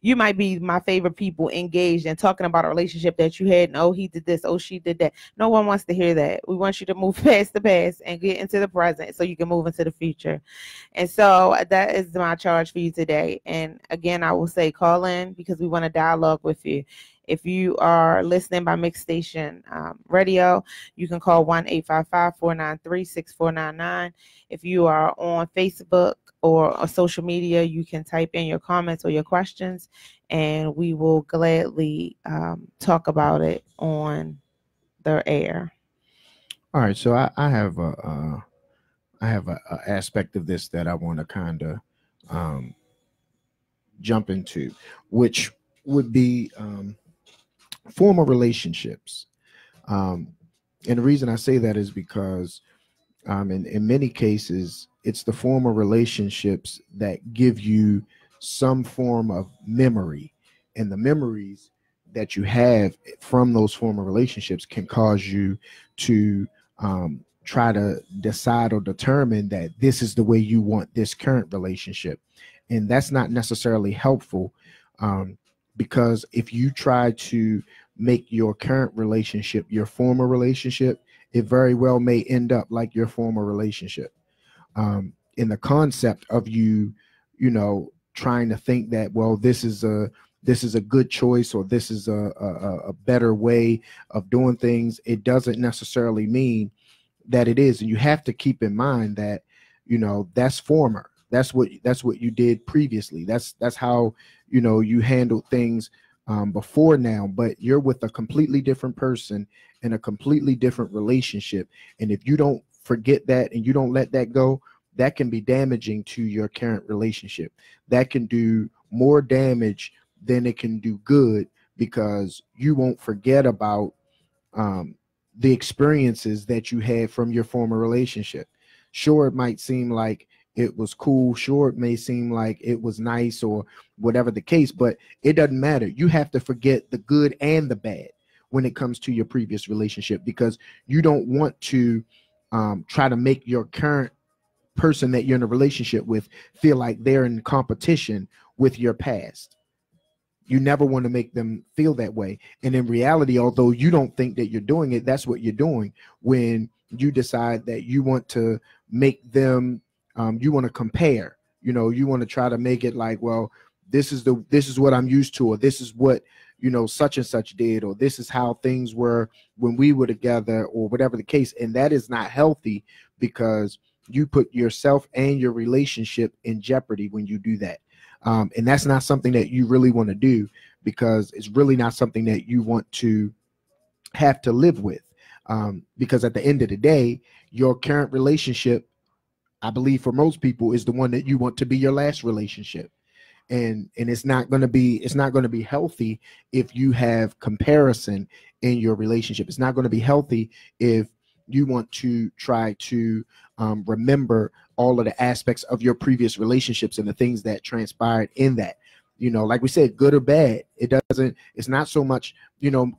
You might be my favorite people engaged and talking about a relationship that you had, and oh, he did this, oh, she did that. No one wants to hear that. We want you to move past the past and get into the present so you can move into the future. And so that is my charge for you today. And again, I will say call in because we want to dialogue with you. If you are listening by Mix Station Radio, you can call 1-855-493-6499. If you are on Facebook or social media, you can type in your comments or your questions, and we will gladly talk about it on the air. All right, so I have a aspect of this that I want to kind of jump into, which would be former relationships. And the reason I say that is because in many cases, it's the former relationships that give you some form of memory, and the memories that you have from those former relationships can cause you to try to decide or determine that this is the way you want this current relationship. And that's not necessarily helpful, because if you try to make your current relationship your former relationship, it very well may end up like your former relationship. In the concept of you trying to think that, well, this is a good choice, or this is a better way of doing things, it doesn't necessarily mean that it is. And you have to keep in mind that, that's former. That's what you did previously. That's how, you handled things before now, but you're with a completely different person in a completely different relationship. And if you don't forget that and you don't let that go, that can be damaging to your current relationship. That can do more damage than it can do good, because you won't forget about the experiences that you had from your former relationship. Sure, it might seem like it was cool. Sure, it may seem like it was nice or whatever the case, but it doesn't matter. You have to forget the good and the bad when it comes to your previous relationship, because you don't want to try to make your current person that you're in a relationship with feel like they're in competition with your past. You never want to make them feel that way. And in reality, although you don't think that you're doing it, that's what you're doing when you decide that you want to make them, you want to compare, you want to try to make it like, well, this is what I'm used to, or this is what, such and such did, or this is how things were when we were together, or whatever the case. And that is not healthy, because you put yourself and your relationship in jeopardy when you do that. And that's not something that you really want to do, because it's really not something that you want to have to live with. Because at the end of the day, your current relationship, I believe for most people, is the one that you want to be your last relationship. And it's not going to be healthy if you have comparison in your relationship. It's not going to be healthy if you want to try to remember all of the aspects of your previous relationships and the things that transpired in that. Like we said, good or bad, it's not so much,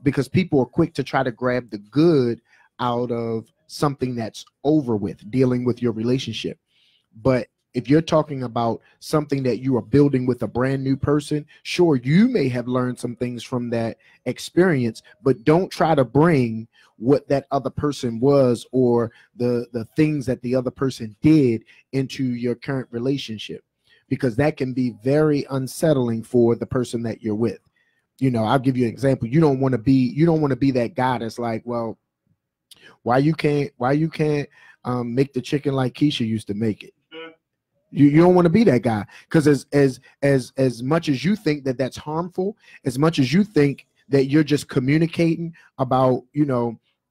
because people are quick to try to grab the good out of something that's over with, dealing with your relationship. But if you're talking about something that you are building with a brand new person, sure, you may have learned some things from that experience, but don't try to bring what that other person was, or the things that the other person did, into your current relationship, because that can be very unsettling for the person that you're with. I'll give you an example. You don't want to be that guy that's like, well, why you can't make the chicken like Keisha used to make it. You don't want to be that guy, because as much as you think that that's harmful, as much as you think that you're just communicating about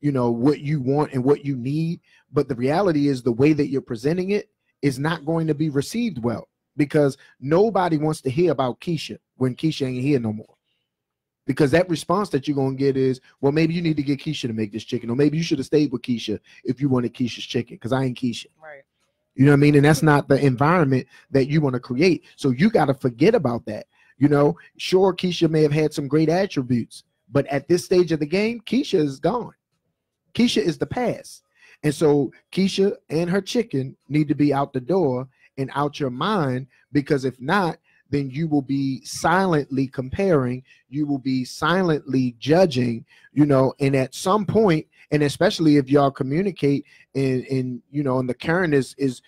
what you want and what you need, but the reality is the way that you're presenting it is not going to be received well, because nobody wants to hear about Keisha when Keisha ain't here no more. Because that response that you're going to get is, well, maybe you need to get Keisha to make this chicken, or maybe you should have stayed with Keisha if you wanted Keisha's chicken, because I ain't Keisha. Right. You know what I mean? And that's not the environment that you want to create. So you got to forget about that. Sure, Keisha may have had some great attributes, but at this stage of the game, Keisha is gone. Keisha is the past. And so Keisha and her chicken need to be out the door and out your mind, because if not, then you will be silently comparing, you will be silently judging, and at some point, and especially if y'all communicate and and the current is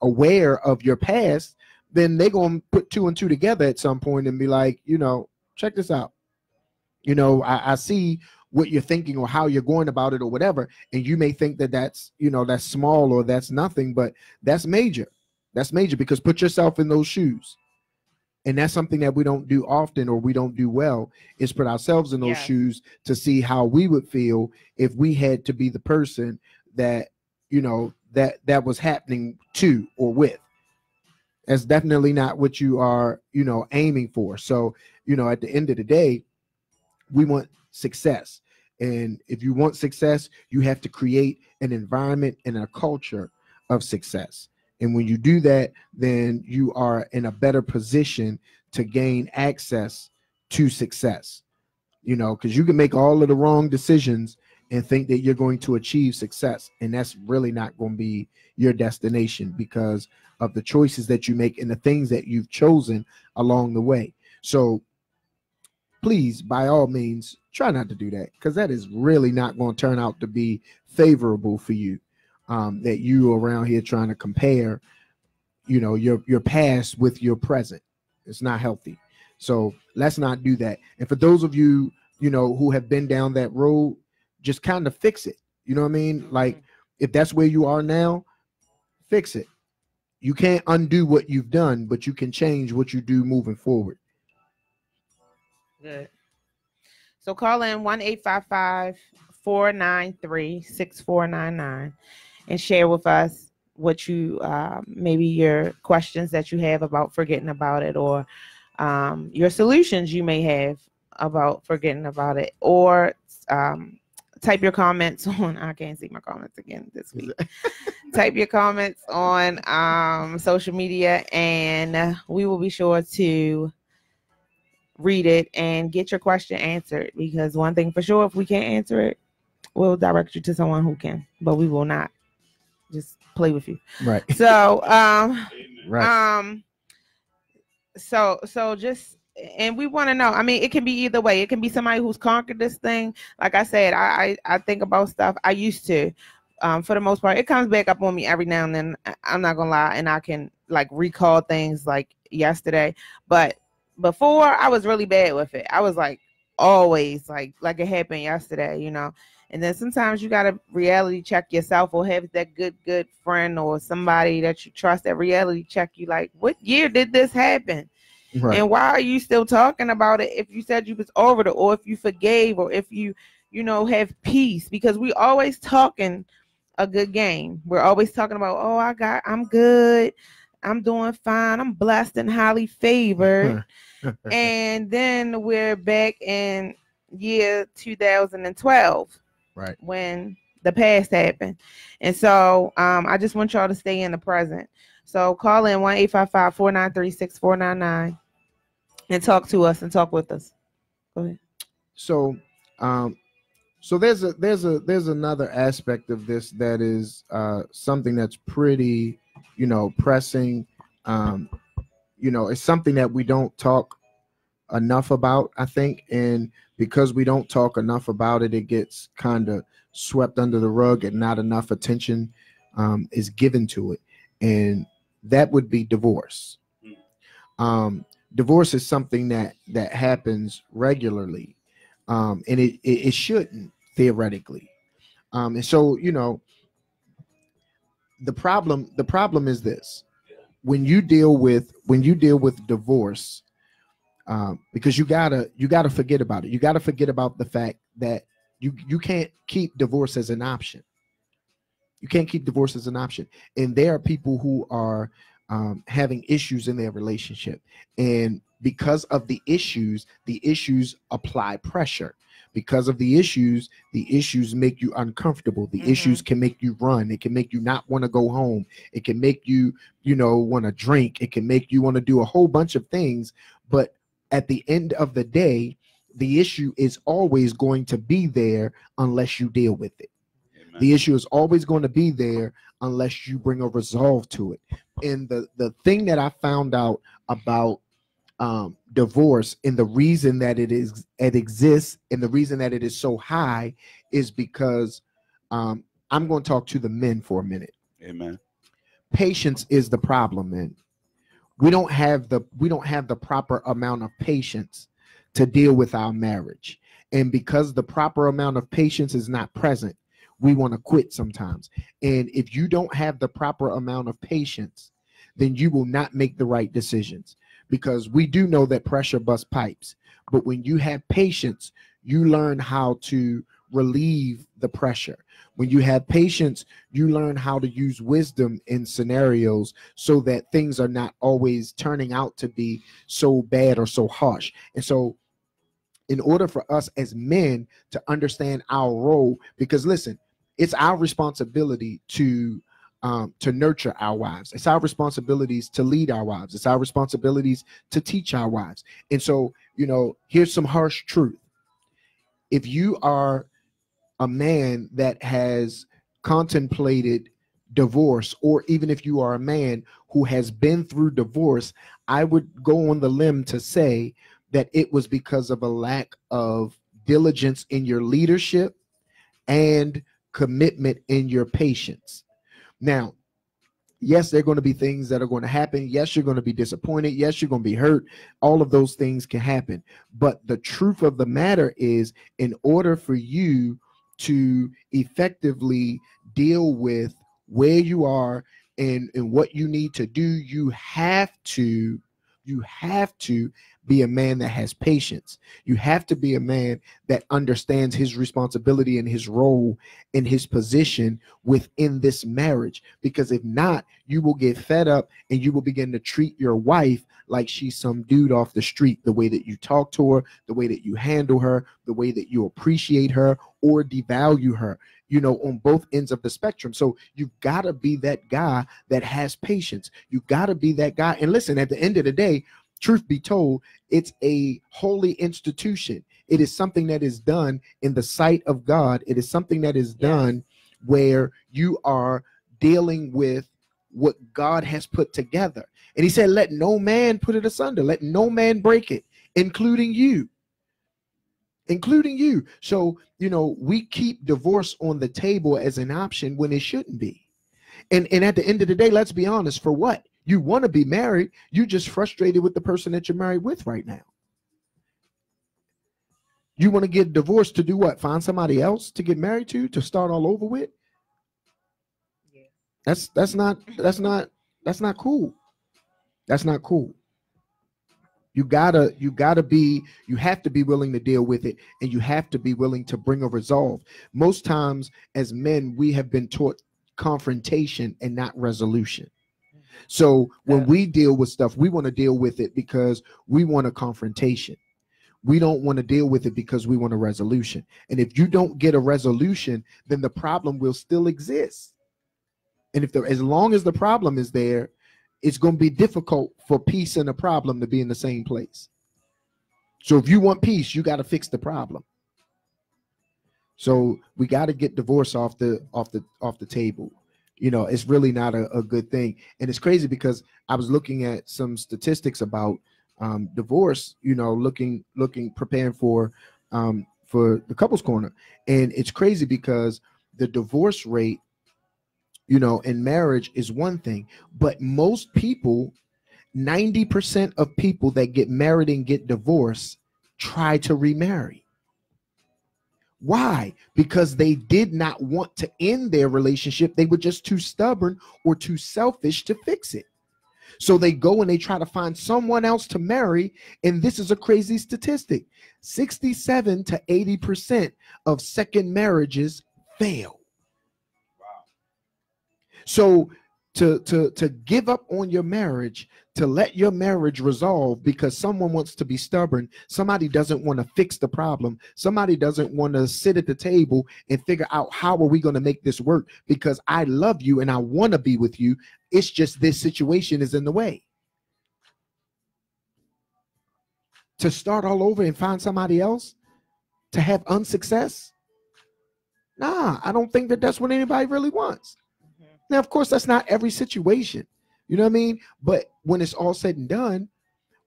aware of your past, then they're gonna put two and two together at some point and be like, check this out. I see what you're thinking or how you're going about it or whatever, and you may think that that's small or that's nothing, but that's major. That's major, because put yourself in those shoes. And that's something that we don't do often, or we don't do well, is put ourselves in those shoes to see how we would feel if we had to be the person that, that was happening to or with. That's definitely not what you are, aiming for. So, at the end of the day, we want success. And if you want success, you have to create an environment and a culture of success. And when you do that, then you are in a better position to gain access to success, because you can make all of the wrong decisions and think that you're going to achieve success. And that's really not going to be your destination, because of the choices that you make and the things that you've chosen along the way. So please, by all means, try not to do that, because that is really not going to turn out to be favorable for you. That you around here trying to compare, your past with your present. It's not healthy. So let's not do that. And for those of you, who have been down that road, just kind of fix it. You know what I mean? Like, if that's where you are now, fix it. You can't undo what you've done, but you can change what you do moving forward. Good. So call in 1-855-493-6499 and share with us what you maybe your questions that you have about forgetting about it, or your solutions you may have about forgetting about it, or type your comments on, I can't see my comments again this week. Type your comments on social media, and we will be sure to read it and get your question answered, because one thing for sure, if we can't answer it, we'll direct you to someone who can, but we will not just play with you. Right. So right. So just, and we want to know, I mean, it can be either way. It can be somebody who's conquered this thing. Like I said, I think about stuff I used to, for the most part. It comes back up on me every now and then, I'm not gonna lie, and I can like recall things like yesterday, but before I was really bad with it. I was like always like it happened yesterday, and then sometimes you gotta reality check yourself, or have that good friend or somebody that you trust that reality check you, like, what year did this happen? Right. And why are you still talking about it if you said you was over it, or if you forgave, or if you have peace? Because we always talking a good game. We're always talking about, oh, I'm good, I'm doing fine, I'm blessed and highly favored. And then we're back in year 2012, right, when the past happened. And so I just want y'all to stay in the present. So call in 1-855-493-6499 and talk to us and talk with us. Go ahead. So so there's another aspect of this that is something that's pretty pressing. It's something that we don't talk enough about, I think, and because we don't talk enough about it, it gets kind of swept under the rug, and not enough attention is given to it, and that would be divorce. Divorce is something that happens regularly, and it shouldn't, theoretically, and so the problem is this: when you deal with divorce, because you gotta forget about it. You gotta forget about the fact that you can't keep divorce as an option. You can't keep divorce as an option. And there are people who are having issues in their relationship, and because of the issues apply pressure. Because of the issues make you uncomfortable. The issues can make you run. It can make you not want to go home. It can make you, want to drink. It can make you want to do a whole bunch of things. But at the end of the day, the issue is always going to be there unless you deal with it. Amen. The issue is always going to be there unless you bring a resolve to it. And the thing that I found out about divorce, and the reason that it exists and the reason that it is so high is because I'm going to talk to the men for a minute. Amen. Patience is the problem, man. We don't have the proper amount of patience to deal with our marriage. And because the proper amount of patience is not present, we want to quit sometimes. And if you don't have the proper amount of patience, then you will not make the right decisions, because we do know that pressure busts pipes. But when you have patience, you learn how to relieve the pressure. When you have patience, you learn how to use wisdom in scenarios so that things are not always turning out to be so bad or so harsh. And so in order for us as men to understand our role, because listen, it's our responsibility to nurture our wives. It's our responsibilities to lead our wives. It's our responsibilities to teach our wives. And so, here's some harsh truth. If you are a man that has contemplated divorce, or even if you are a man who has been through divorce, I would go on the limb to say that it was because of a lack of diligence in your leadership and commitment in your patience. Now, yes, there are going to be things that are going to happen. Yes, you're going to be disappointed. Yes, you're going to be hurt. All of those things can happen. But the truth of the matter is, in order for you to effectively deal with where you are and what you need to do, you have to be a man that has patience. You have to be a man that understands his responsibility and his role and his position within this marriage. Because if not, you will get fed up and you will begin to treat your wife like she's some dude off the street. The way that you talk to her, the way that you handle her, the way that you appreciate her or devalue her, on both ends of the spectrum. So you've got to be that guy that has patience. You got to be that guy. And listen, at the end of the day, truth be told, it's a holy institution. It is something that is done in the sight of God. It is something that is done where you are dealing with what God has put together. And he said, let no man put it asunder. Let no man break it, including you. So, we keep divorce on the table as an option when it shouldn't be. And at the end of the day, let's be honest, for what? You want to be married. You're just frustrated with the person that you're married with right now. You want to get divorced to do what? Find somebody else to get married to start all over with? Yeah. That's not cool. That's not cool. You have to be willing to deal with it, and you have to be willing to bring a resolve. Most times as men, we have been taught confrontation and not resolution. So when we deal with stuff, we want to deal with it because we want a confrontation. We don't want to deal with it because we want a resolution. And if you don't get a resolution, then the problem will still exist. And as long as the problem is there, it's going to be difficult for peace and a problem to be in the same place. So if you want peace, you got to fix the problem. So we got to get divorce off the table. It's really not a good thing. And it's crazy because I was looking at some statistics about divorce, preparing for the couples corner. And it's crazy because the divorce rate, in marriage is one thing, but most people, 90% of people that get married and get divorced try to remarry. Why? Because they did not want to end their relationship. They were just too stubborn or too selfish to fix it. So they go and they try to find someone else to marry. And this is a crazy statistic. 67 to 80% of second marriages fail. Wow. So to give up on your marriage, to let your marriage resolve because someone wants to be stubborn, somebody doesn't want to fix the problem, somebody doesn't want to sit at the table and figure out how are we going to make this work because I love you and I want to be with you. It's just this situation is in the way. To start all over and find somebody else to have unsuccess? Nah, I don't think that that's what anybody really wants. Now, of course, that's not every situation. You know what I mean? But when it's all said and done,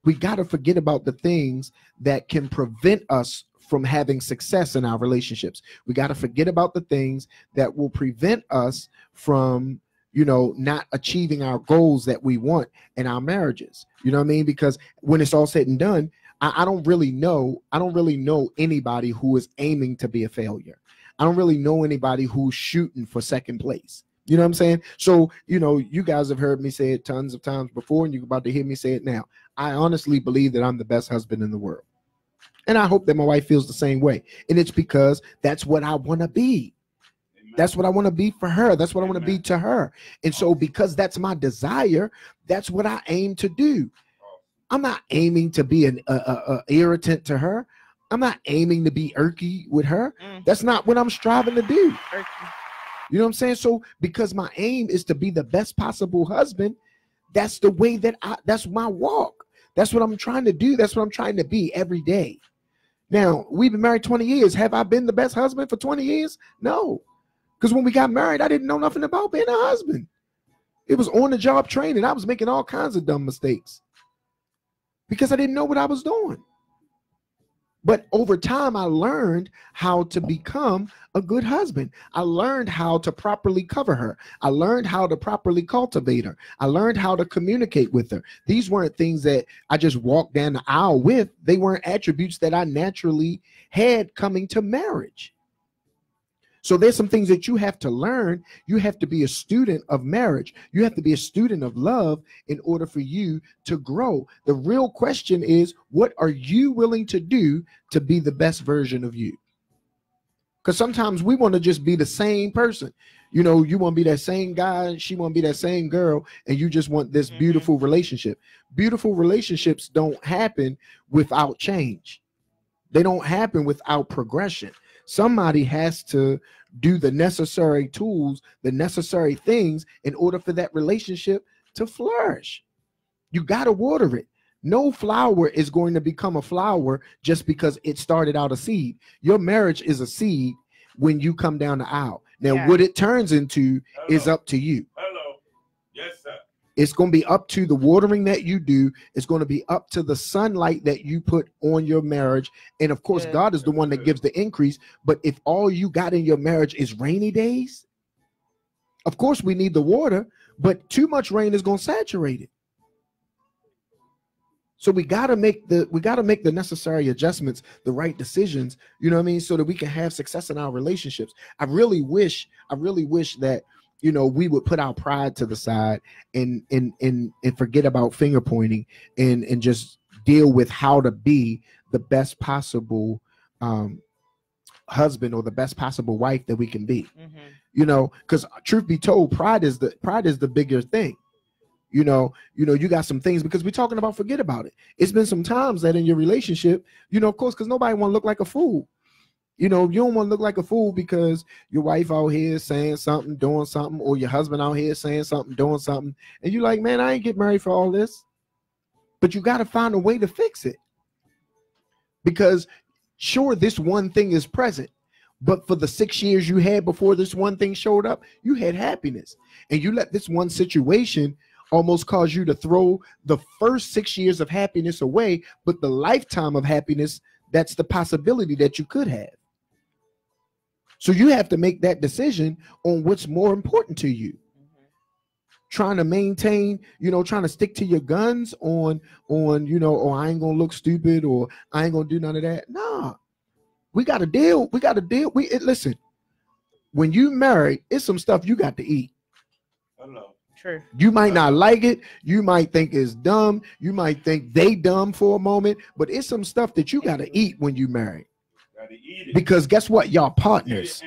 We got to forget about the things that can prevent us from having success in our relationships. We got to forget about the things that will prevent us from, not achieving our goals that we want in our marriages. You know what I mean? Because when it's all said and done, I don't really know anybody who is aiming to be a failure. I don't really know anybody who's shooting for second place. You know what I'm saying? So, you guys have heard me say it tons of times before, and you're about to hear me say it now. I honestly believe that I'm the best husband in the world. And I hope that my wife feels the same way. And it's because that's what I want to be. That's what I want to be for her. That's what I want to be to her. And so because that's my desire, that's what I aim to do. I'm not aiming to be an irritant to her. I'm not aiming to be irky with her. That's not what I'm striving to do. You know what I'm saying? So because my aim is to be the best possible husband, that's the way that's my walk. That's what I'm trying to do. That's what I'm trying to be every day. Now, we've been married 20 years. Have I been the best husband for 20 years? No. Because when we got married, I didn't know nothing about being a husband. It was on the job training. I was making all kinds of dumb mistakes because I didn't know what I was doing. But over time, I learned how to become a good husband. I learned how to properly cover her. I learned how to properly cultivate her. I learned how to communicate with her. These weren't things that I just walked down the aisle with. They weren't attributes that I naturally had coming to marriage. So there's some things that you have to learn. You have to be a student of marriage. You have to be a student of love in order for you to grow. The real question is, what are you willing to do to be the best version of you? Because sometimes we want to just be the same person. You want to be that same guy, she want to be that same girl, and you just want this beautiful relationship. Beautiful relationships don't happen without change. They don't happen without progression. Somebody has to do the necessary tools, the necessary things in order for that relationship to flourish. You got to water it. No flower is going to become a flower just because it started out a seed. Your marriage is a seed when you come down the aisle. Now, what it turns into is up to you. Hello. Yes, sir. It's going to be up to the watering that you do. It's going to be up to the sunlight that you put on your marriage. And of course, God is the one that gives the increase. But if all you got in your marriage is rainy days, of course we need the water, but too much rain is going to saturate it. So we got to make the necessary adjustments, the right decisions, you know what I mean, so that we can have success in our relationships. I really wish that we would put our pride to the side and forget about finger pointing and just deal with how to be the best possible husband or the best possible wife that we can be. Because truth be told, pride is the bigger thing. You got some things, because we're talking about forget about it. It's been some times that in your relationship, of course, because nobody want to look like a fool. You don't want to look like a fool because your wife out here saying something, doing something, or your husband out here saying something, doing something. And you're like, man, I ain't get married for all this. But you got to find a way to fix it. Because sure, this one thing is present. But for the 6 years you had before this one thing showed up, you had happiness. And you let this one situation almost cause you to throw the first 6 years of happiness away. But the lifetime of happiness, that's the possibility that you could have. So you have to make that decision on what's more important to you. Trying to maintain, trying to stick to your guns on, oh, I ain't gonna look stupid, or I ain't gonna do none of that. Nah, we got to deal. Listen, when you married, it's some stuff you got to eat. Hello. True. You might not like it. You might think it's dumb. You might think they dumb for a moment, but it's some stuff that you got to eat when you marry. Because guess what? Y'all partners.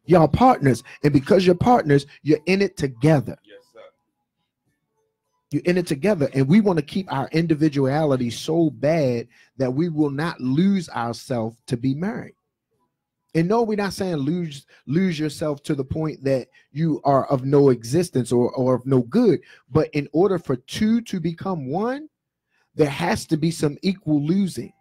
Y'all partners. And because you're partners, you're in it together. Yes, sir. You're in it together. And we want to keep our individuality so bad that we will not lose ourselves to be married. And no, we're not saying lose yourself to the point that you are of no existence or of no good. But in order for two to become one, there has to be some equal losing.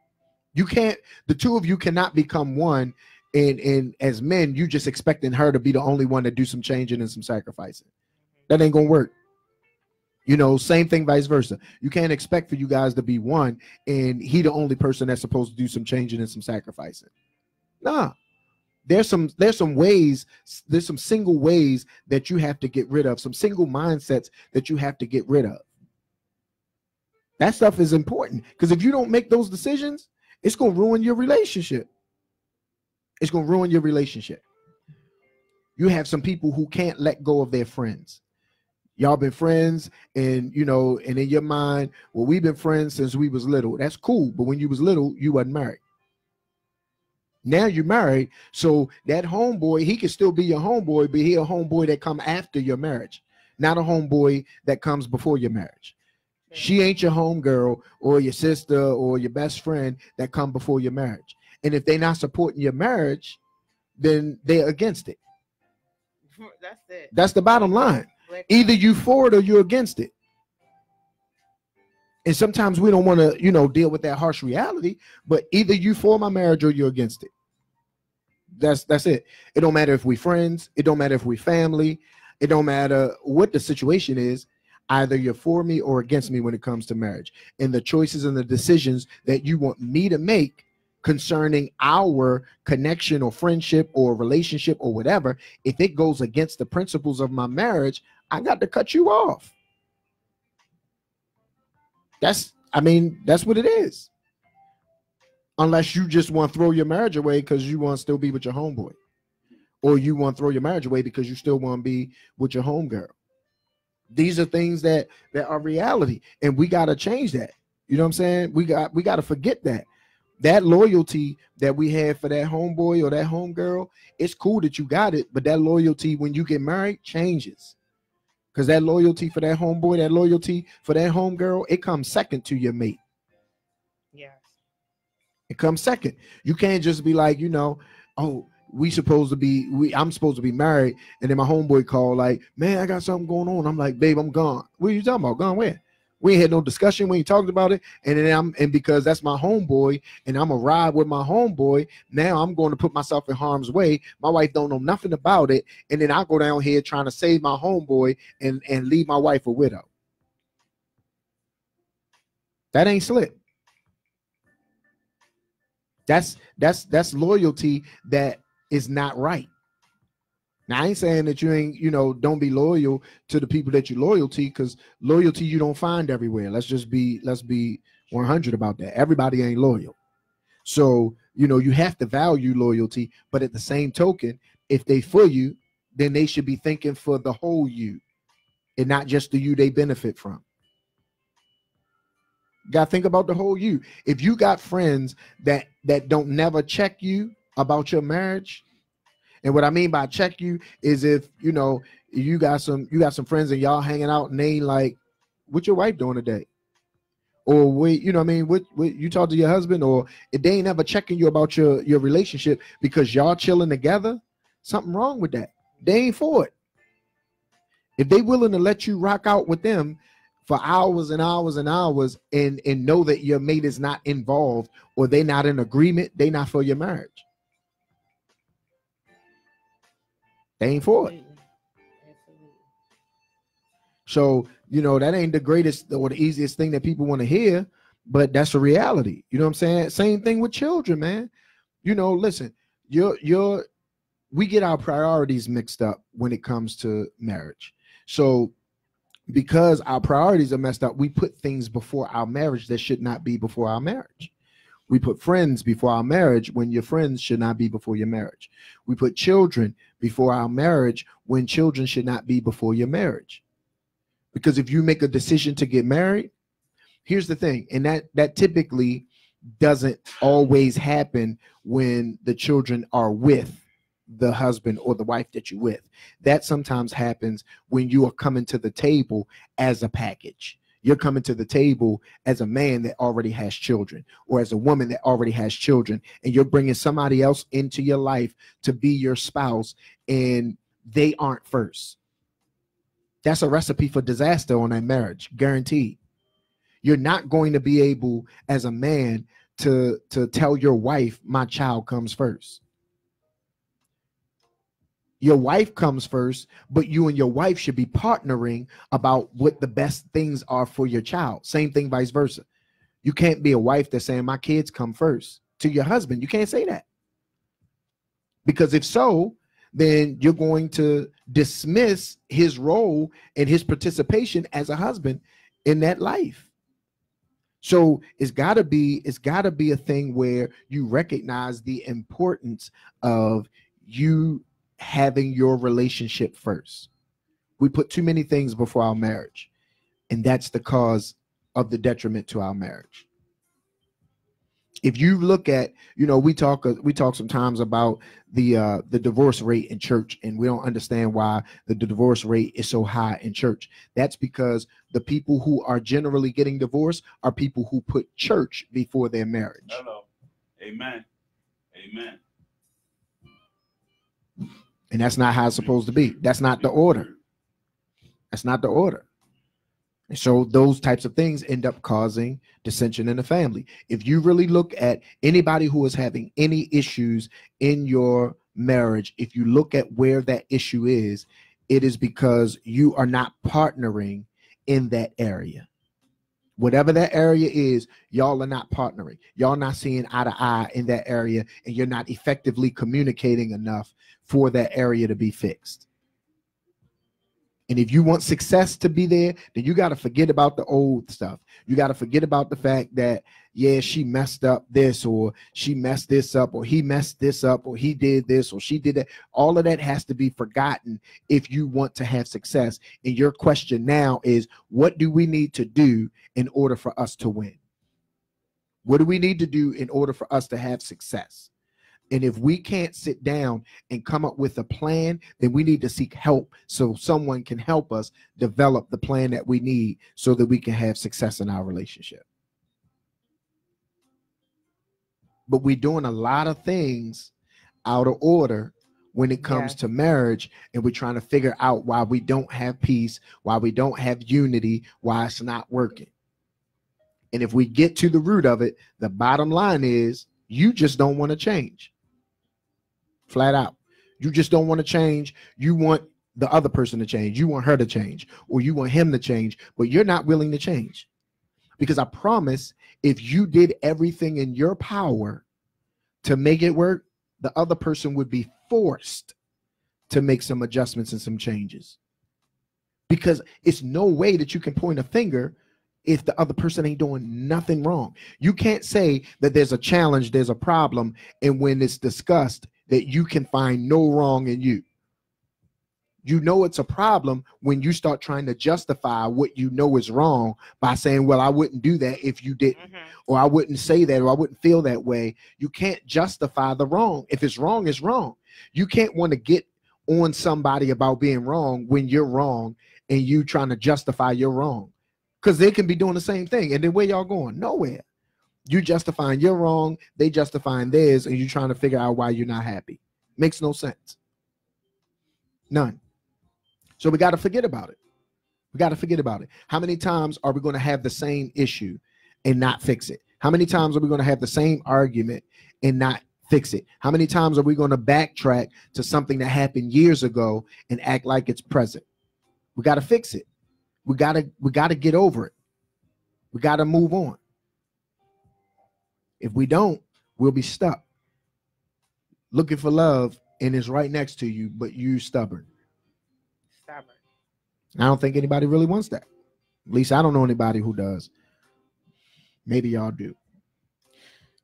The two of you cannot become one, and as men, you just expecting her to be the only one to do some changing and some sacrificing. That ain't gonna work. You know, same thing, vice versa. You can't expect for you guys to be one and he the only person that's supposed to do some changing and some sacrificing. Nah. There's some ways, there's some single ways that you have to get rid of, some single mindsets that you have to get rid of. That stuff is important because if you don't make those decisions, it's going to ruin your relationship. It's going to ruin your relationship. You have some people who can't let go of their friends. Y'all been friends and, you know, and in your mind, well, we've been friends since we was little. That's cool. But when you was little, you wasn't married. Now you're married. So that homeboy, he can still be your homeboy, but he a homeboy that come after your marriage, not a homeboy that comes before your marriage. She ain't your homegirl or your sister or your best friend that come before your marriage. And if they're not supporting your marriage, then they're against it. That's it. That's the bottom line. Either you for it or you're against it. And sometimes we don't want to, you know, deal with that harsh reality, but either you for my marriage or you're against it. That's it. It don't matter if we friends. It don't matter if we family. It don't matter what the situation is. Either you're for me or against me when it comes to marriage. And the choices and the decisions that you want me to make concerning our connection or friendship or relationship or whatever, if it goes against the principles of my marriage, I got to cut you off. That's what it is. Unless you just want to throw your marriage away because you want to still be with your homeboy. Or you want to throw your marriage away because you still want to be with your homegirl. These are things that are reality. And we got to change that. You know what I'm saying? We got to forget that. That loyalty that we had for that homeboy or that homegirl, it's cool that you got it, but that loyalty when you get married changes. Because that loyalty for that homeboy, that loyalty for that homegirl, it comes second to your mate. Yes. It comes second. You can't just be like, you know, oh, I'm supposed to be married, and then my homeboy called like, man, I got something going on. I'm like, babe, I'm gone. What are you talking about? Gone where? We ain't had no discussion. We ain't talked about it. And then because that's my homeboy and I'm a ride with my homeboy, now I'm going to put myself in harm's way. My wife don't know nothing about it. And then I go down here trying to save my homeboy and leave my wife a widow. That ain't slick. That's loyalty that is not right. Now, I ain't saying that you ain't, you know, don't be loyal to the people that you're loyal to, because loyalty you don't find everywhere. Let's be 100 about that. Everybody ain't loyal. So, you know, you have to value loyalty, but at the same token, if they for you, then they should be thinking for the whole you and not just the you they benefit from. You gotta think about the whole you. If you got friends that don't never check you about your marriage, and what I mean by check you is if, you know, you got some friends and y'all hanging out and they like, what your wife doing today? Or wait, you know what I mean? What you talk to your husband, or if they ain't ever checking you about your relationship because y'all chilling together, something wrong with that. They ain't for it. If they willing to let you rock out with them for hours and hours and hours and know that your mate is not involved or they not in agreement, they not for your marriage. They ain't for it. Absolutely. So, you know, that ain't the greatest or the easiest thing that people want to hear, but that's a reality. You know what I'm saying? Same thing with children, man. You know, listen, we get our priorities mixed up when it comes to marriage. So because our priorities are messed up, we put things before our marriage that should not be before our marriage. We put friends before our marriage when your friends should not be before your marriage. We put children before our marriage when children should not be before your marriage. Because if you make a decision to get married, here's the thing, and that typically doesn't always happen when the children are with the husband or the wife that you're with. That sometimes happens when you are coming to the table as a package. You're coming to the table as a man that already has children, or as a woman that already has children, and you're bringing somebody else into your life to be your spouse, and they aren't first. That's a recipe for disaster on that marriage, guaranteed. You're not going to be able, as a man, to tell your wife, my child comes first. Your wife comes first, but you and your wife should be partnering about what the best things are for your child. Same thing, vice versa. You can't be a wife that's saying my kids come first to your husband. You can't say that. Because if so, then you're going to dismiss his role and his participation as a husband in that life. So it's gotta be a thing where you recognize the importance of you having your relationship first. We put too many things before our marriage, and that's the cause of the detriment to our marriage. If you look at, we talk sometimes about the divorce rate in church, and we don't understand why the divorce rate is so high in church. That's because the people who are generally getting divorced are people who put church before their marriage. Hello. Amen. Amen. And that's not how it's supposed to be. That's not the order. That's not the order. And so those types of things end up causing dissension in the family. If you really look at anybody who is having any issues in your marriage, if you look at where that issue is, it is because you are not partnering in that area. Whatever that area is, y'all are not partnering. Y'all not seeing eye to eye in that area, and you're not effectively communicating enough for that area to be fixed. And if you want success to be there, then you got to forget about the old stuff. You got to forget about the fact that, yeah, she messed up this, or she messed this up, or he messed this up, or he did this, or she did that. All of that has to be forgotten if you want to have success. And your question now is, what do we need to do in order for us to win? What do we need to do in order for us to have success? And if we can't sit down and come up with a plan, then we need to seek help so someone can help us develop the plan that we need so that we can have success in our relationship. But we're doing a lot of things out of order when it comes to marriage, and we're trying to figure out why we don't have peace, why we don't have unity, why it's not working. And if we get to the root of it, the bottom line is you just don't want to change. Flat out. You just don't want to change. You want the other person to change. You want her to change, or you want him to change, but you're not willing to change. Because I promise, if you did everything in your power to make it work, the other person would be forced to make some adjustments and some changes. Because it's no way that you can point a finger if the other person ain't doing nothing wrong. You can't say that there's a challenge, there's a problem, and when it's discussed, that you can find no wrong in you. You know it's a problem when you start trying to justify what you know is wrong by saying, well, I wouldn't do that if you didn't, or I wouldn't say that, or I wouldn't feel that way. You can't justify the wrong. If it's wrong, it's wrong. You can't want to get on somebody about being wrong when you're wrong and you trying to justify you're wrong, because they can be doing the same thing. And then where y'all going? Nowhere. You justifying you're wrong, they justifying theirs, and you trying to figure out why you're not happy. Makes no sense. None. So we got to forget about it. We got to forget about it. How many times are we going to have the same issue and not fix it? How many times are we going to have the same argument and not fix it? How many times are we going to backtrack to something that happened years ago and act like it's present? We got to fix it. We got to get over it. We got to move on. If we don't, we'll be stuck looking for love, and it's right next to you, but you stubborn. I don't think anybody really wants that. At least I don't know anybody who does. Maybe y'all do.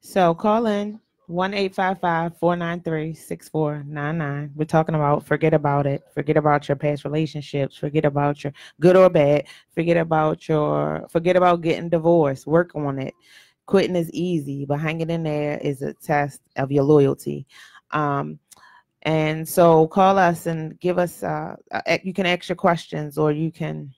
So call in 1-855-493-6499. We're talking about forget about it. Forget about your past relationships. Forget about your good or bad. Forget about getting divorced. Work on it. Quitting is easy, but hanging in there is a test of your loyalty. And so call us and give us, you can ask your questions, or you can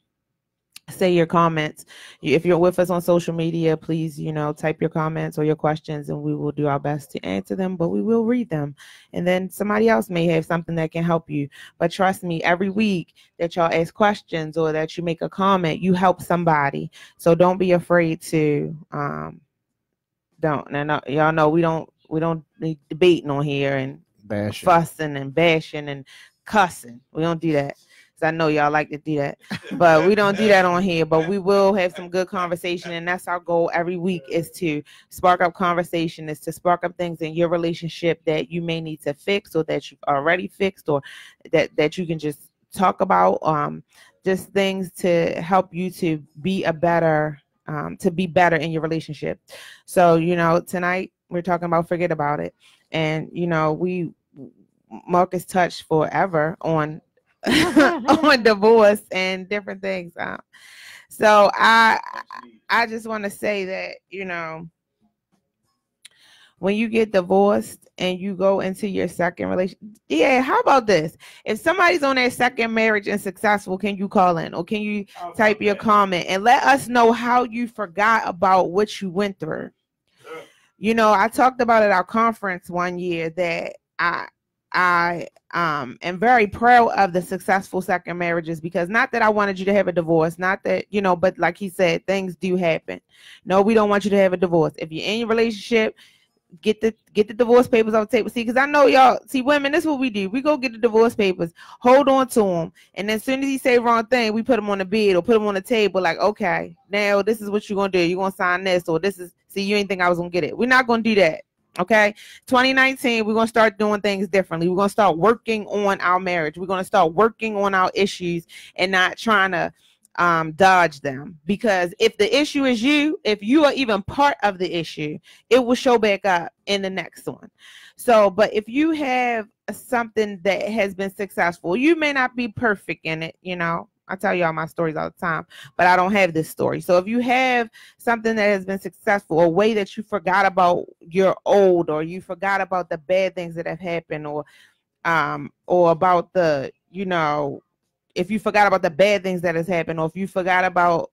say your comments. If you're with us on social media, please, type your comments or your questions, and we will do our best to answer them, but we will read them. And then somebody else may have something that can help you. But trust me, every week that y'all ask questions or that you make a comment, you help somebody. So don't be afraid to, y'all know we don't need debating on here and bashing, fussing and bashing and cussing. We don't do that. I know y'all like to do that, but we don't do that on here. But we will have some good conversation, and that's our goal every week, is to spark up conversation, is to spark up things in your relationship that you may need to fix, or that you've already fixed, or that you can just talk about, just things to help you to be better in your relationship. So, tonight we're talking about forget about it, and Marcus touched forever on on divorce and different things. So I just want to say that, when you get divorced and you go into your second relationship, how about this? If somebody's on their second marriage and successful, can you call in, or can you type your comment and let us know how you forgot about what you went through? I talked about at our conference one year that I am very proud of the successful second marriages, because not that I wanted you to have a divorce, not that, but like he said, things do happen. No, we don't want you to have a divorce. If you're in your relationship, get the divorce papers off the table. See, because I know y'all, see, women, this is what we do. We go get the divorce papers, hold on to them, and then as soon as he say wrong thing, we put them on the bed or put them on the table, like, okay, now this is what you're going to do. You're going to sign this, or this is, see, you ain't think I was going to get it. We're not going to do that. Okay, 2019, we're going to start doing things differently. We're going to start working on our marriage. We're going to start working on our issues and not trying to dodge them. Because if the issue is you, if you are even part of the issue, it will show back up in the next one. So, but if you have something that has been successful, you may not be perfect in it, I tell y'all my stories all the time, but I don't have this story. So if you have something that has been successful, a way that you forgot about your old, or you forgot about the bad things that have happened, or about the, if you forgot about the bad things that has happened, or if you forgot about,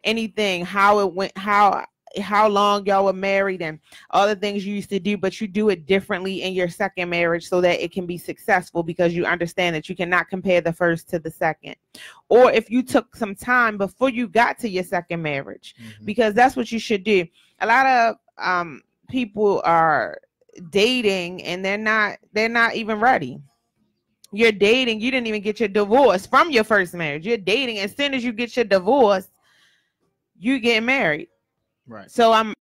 anything, how it went, how long y'all were married and all the things you used to do, but you do it differently in your second marriage so that it can be successful, because you understand that you cannot compare the first to the second. Or if you took some time before you got to your second marriage, because that's what you should do. A lot of people are dating and they're not even ready. You're dating, you didn't even get your divorce from your first marriage. You're dating, as soon as you get your divorce, you get married. Right. So I'm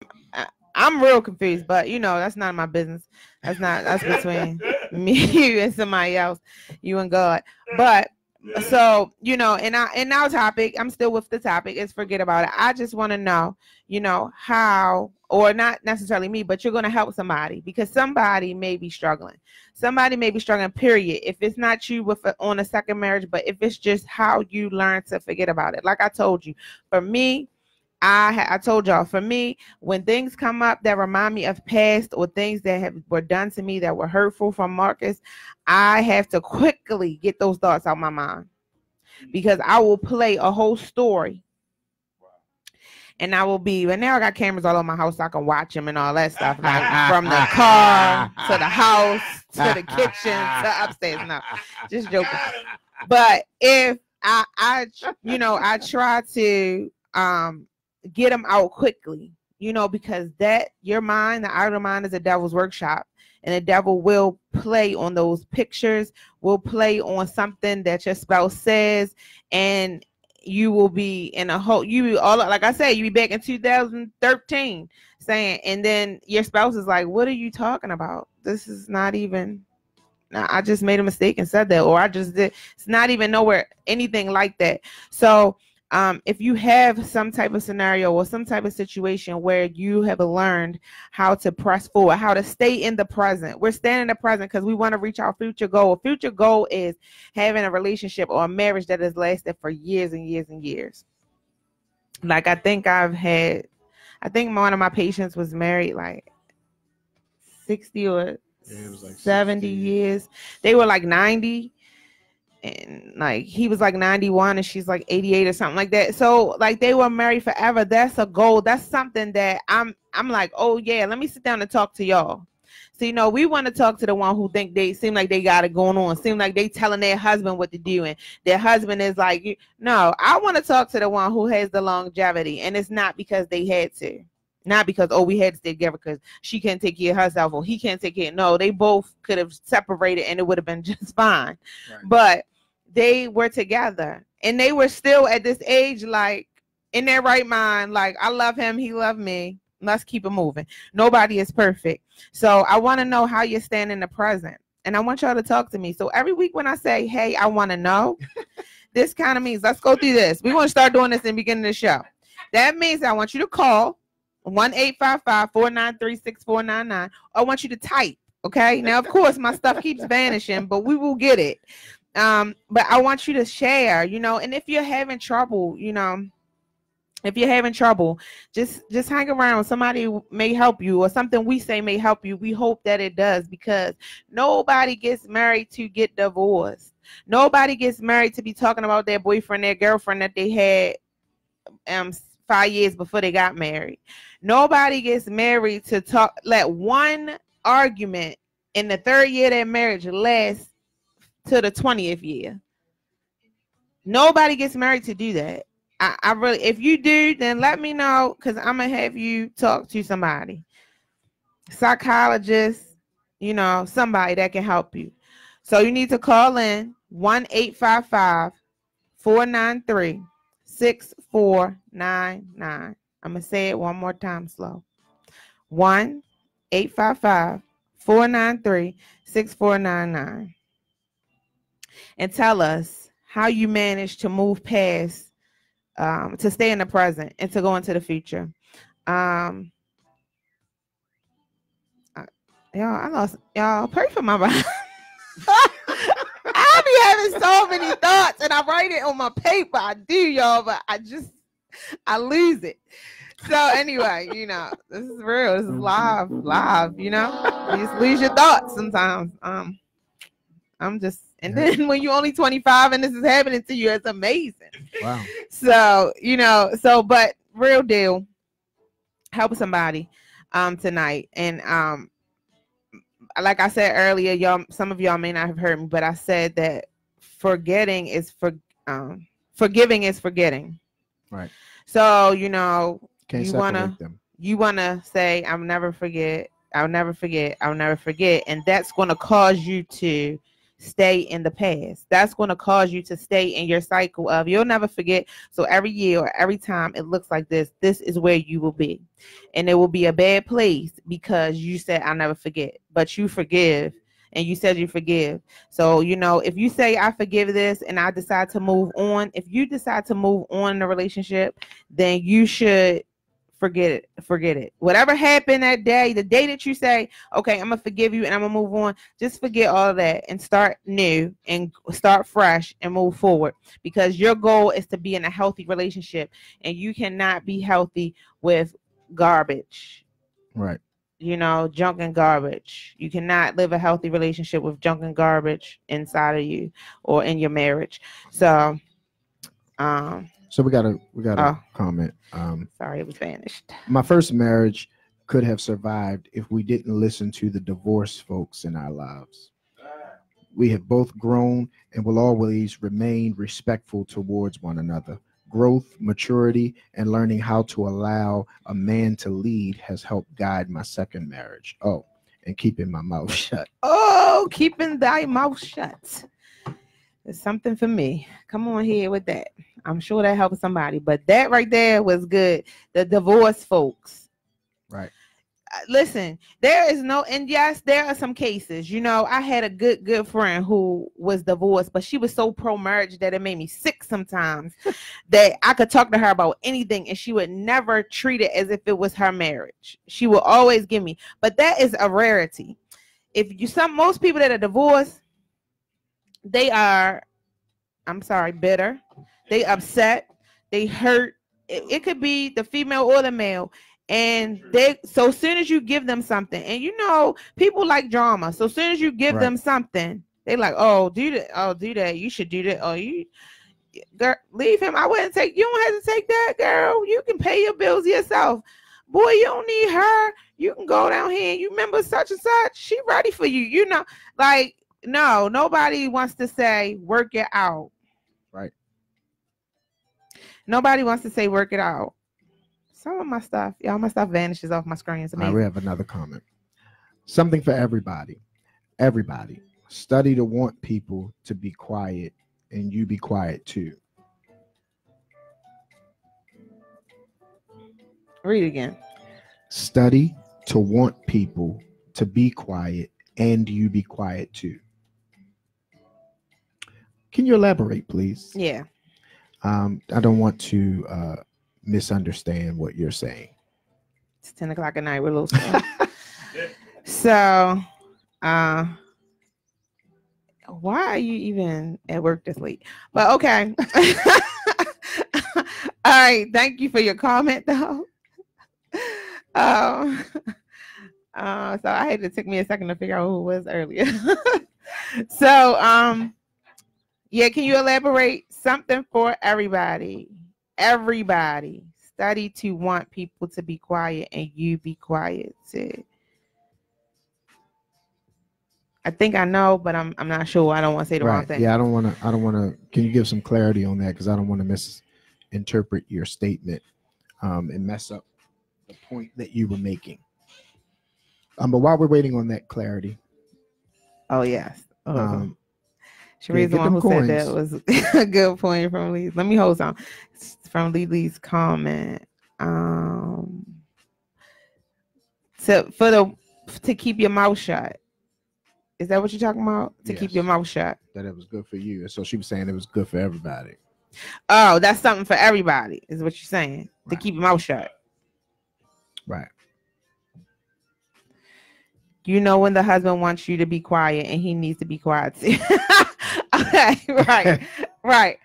real confused, but that's not my business. That's between me, you, and somebody else, you and God. But so, in our topic, I'm still with the topic, is forget about it. I just want to know, how, or not necessarily me, but you're going to help somebody, because somebody may be struggling. Somebody may be struggling, period. If it's not you on a second marriage, but if it's just how you learn to forget about it. Like I told you, for me, I told y'all, for me, when things come up that remind me of past, or things that were done to me that were hurtful from Marcus, I have to quickly get those thoughts out of my mind, because I will play a whole story. And I will be, but now I got cameras all over my house so I can watch them and all that stuff, like from the car to the house to the kitchen to upstairs. No, just joking. But if I try to get them out quickly, because your mind, the outer mind, is a devil's workshop, and the devil will play on those pictures, will play on something that your spouse says, and you will be in a whole, like I said, you be back in 2013 saying, and then your spouse is like, what are you talking about? This is not even, I just made a mistake and said that, or I just did. It's not even nowhere, anything like that. So if you have some type of scenario or some type of situation where you have learned how to press forward, how to stay in the present. We're staying in the present because we want to reach our future goal. Future goal is having a relationship or a marriage that has lasted for years and years and years. Like I think one of my patients was married like 60 or 70 years. They were like 90. And like he was like 91 and she's like 88 or something like that. So like they were married forever. That's a goal. That's something that I'm like, oh yeah, let me sit down and talk to y'all. So we want to talk to the one who think they seem like they got it going on, seem like they telling their husband what to do, and their husband is like, no, I want to talk to the one who has the longevity, and it's not because they had to. Not because, oh, we had to stay together because she can't take care of herself or he can't take care. No, they both could have separated and it would have been just fine. Right. But they were together and they were still at this age, like in their right mind, like I love him, he loved me. Let's keep it moving. Nobody is perfect. So I want to know how you stand in the present. And I want y'all to talk to me. So every week when I say, hey, I want to know, this kind of means let's go through this. We want to start doing this in the beginning of the show. That means I want you to call 1-855-493-6499. I want you to type. Okay. Now, of course, my stuff keeps vanishing, but we will get it. But I want you to share, you know, and if you're having trouble, you know, if you're having trouble, just hang around. Somebody may help you or something we say may help you. We hope that it does because nobody gets married to get divorced. Nobody gets married to be talking about their boyfriend, their girlfriend that they had 5 years before they got married. Nobody gets married to let one argument in the 3rd year of their marriage last to the 20th year. Nobody gets married to do that. I really, if you do, then let me know because I'm gonna have you talk to somebody, psychologist, you know, somebody that can help you. So you need to call in 1-855-493-6499. I'm gonna say it one more time slow. 1-855-493-6499, and tell us how you managed to move past. To stay in the present and to go into the future. Y'all, I lost y'all. Pray for my body. I be having so many thoughts and I write it on my paper. I do, y'all, but I lose it. So anyway, you know, this is real. This is live, you know. You just lose your thoughts sometimes. And then when you're only 25 and this is happening to you, it's amazing. Wow. So, you know, but real deal, help somebody tonight. And like I said earlier, y'all, some of y'all may not have heard me, but I said that forgiving is forgetting. Right. So, you know, you wanna say, I'll never forget. And that's gonna cause you to stay in the past. That's going to cause you to stay in your cycle of you'll never forget. So every year or every time it looks like this is where you will be. And it will be a bad place because you said, I'll never forget, but you forgive and you said you forgive. So, you know, if you say I forgive this and I decide to move on, if you decide to move on in a relationship, then you should forget it. Whatever happened that day, the day that you say, okay, I'm gonna forgive you and I'm gonna move on, just forget all of that and start new and start fresh and move forward, because your goal is to be in a healthy relationship and you cannot be healthy with garbage. Right. You know, junk and garbage. You cannot live a healthy relationship with junk and garbage inside of you or in your marriage. So we got a comment. Sorry, it was vanished. My first marriage could have survived if we didn't listen to the divorced folks in our lives. We have both grown and will always remain respectful towards one another. Growth, maturity, and learning how to allow a man to lead has helped guide my second marriage. Oh, and keeping my mouth shut. Oh, keeping thy mouth shut. It's something for me. Come on here with that. I'm sure that helps somebody. But that right there was good. The divorce folks. Right. Listen, there is no, and yes, there are some cases. You know, I had a good friend who was divorced, but she was so pro-marriage that it made me sick sometimes that I could talk to her about anything and she would never treat it as if it was her marriage. She will always give me, but that is a rarity. Most people that are divorced, they are, I'm sorry, bitter. They upset. They hurt. It could be the female or the male. And so as soon as you give them something, and you know, people like drama. So as soon as you give them something, they like, oh, do that. Oh, do that. You should do that. Oh, girl, leave him. You don't have to take that, girl. You can pay your bills yourself. Boy, you don't need her. You can go down here. You remember such and such? She ready for you. You know, like, no, nobody wants to say, work it out. Right. Nobody wants to say, work it out. some of my stuff, y'all, my stuff vanishes off my screen. It's All right, amazing. we have another comment. Something for everybody. Everybody. Study to want people to be quiet, and you be quiet too. Read it again. Study to want people to be quiet, and you be quiet too. Can you elaborate, please? Yeah. I don't want to misunderstand what you're saying. It's 10 o'clock at night. We're a little slow. So, why are you even at work this late? But okay. All right. Thank you for your comment, though. So I had to take me a second to figure out who it was earlier. So, yeah, can you elaborate? Something for everybody. Everybody. Study to want people to be quiet, and you be quiet too. I think I know, but I'm not sure. I don't want to say the wrong thing. Yeah, I don't want to. Can you give some clarity on that? Because I don't want to misinterpret your statement and mess up the point that you were making. But while we're waiting on that clarity, oh yes, Sheree's yeah, the one who coins. said that was a good point from Lee. Let me hold on. It's from Lee's comment. To keep your mouth shut. Is that what you're talking about? To keep your mouth shut. That it was good for you. So she was saying it was good for everybody. Oh, that's something for everybody, is what you're saying. Right. To keep your mouth shut. Right. You know when the husband wants you to be quiet and he needs to be quiet too. Okay, right.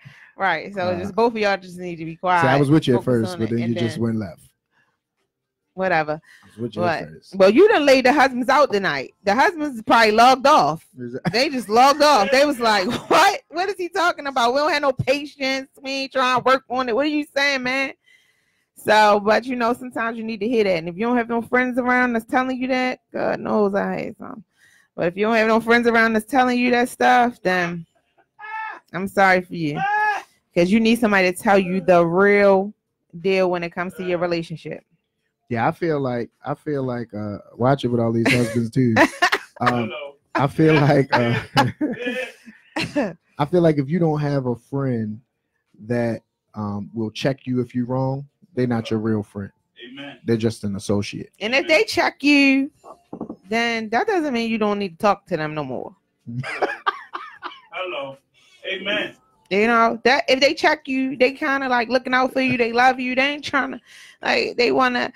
So just both of y'all just need to be quiet. See, I was with you at first, but then you just went left. Whatever. I was with you at first. Well, you done laid the husbands out tonight. The husbands probably logged off. They just logged off. They was like, what? What is he talking about? We don't have no patience. We ain't trying to work on it. What are you saying, man? So, but you know, sometimes you need to hear that. And if you don't have no friends around that's telling you that, God knows I had some. But if you don't have no friends around that's telling you that stuff, then I'm sorry for you. Because you need somebody to tell you the real deal when it comes to your relationship. Yeah, I feel like watching with all these husbands too. I feel like if you don't have a friend that will check you if you're wrong, they're not your real friend. Amen. They're just an associate. And if they check you, then that doesn't mean you don't need to talk to them no more. Hello. Amen. You know, that if they check you, they kind of like looking out for you. They love you. They ain't trying to, like, they want to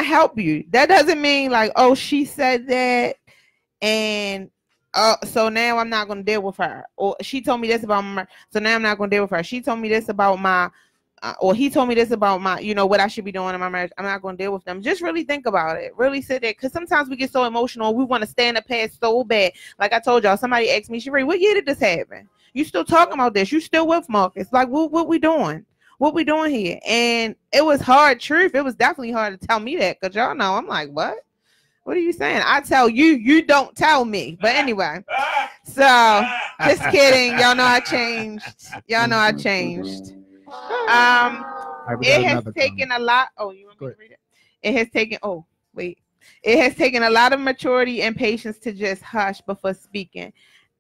help you. That doesn't mean like, oh, she said that, and so now I'm not going to deal with her. Or she told me this about my, so now I'm not going to deal with her. She told me this about my, or he told me this about my, you know, what I should be doing in my marriage. I'm not going to deal with them. Just really think about it. Really sit there. Because sometimes we get so emotional. We want to stay in the past so bad. Like I told y'all, somebody asked me, Sheree, what year did this happen? You still talking about this? You still with Marcus? Like, what we doing? What we doing here? And it was hard truth. It was definitely hard to tell me that. Because y'all know, I'm like, what? What are you saying? I tell you, you don't tell me. But anyway, so just kidding. Y'all know I changed. Y'all know I changed. It has taken a lot. Oh, you want me to read it? It has taken. Oh, wait. It has taken a lot of maturity and patience to just hush before speaking.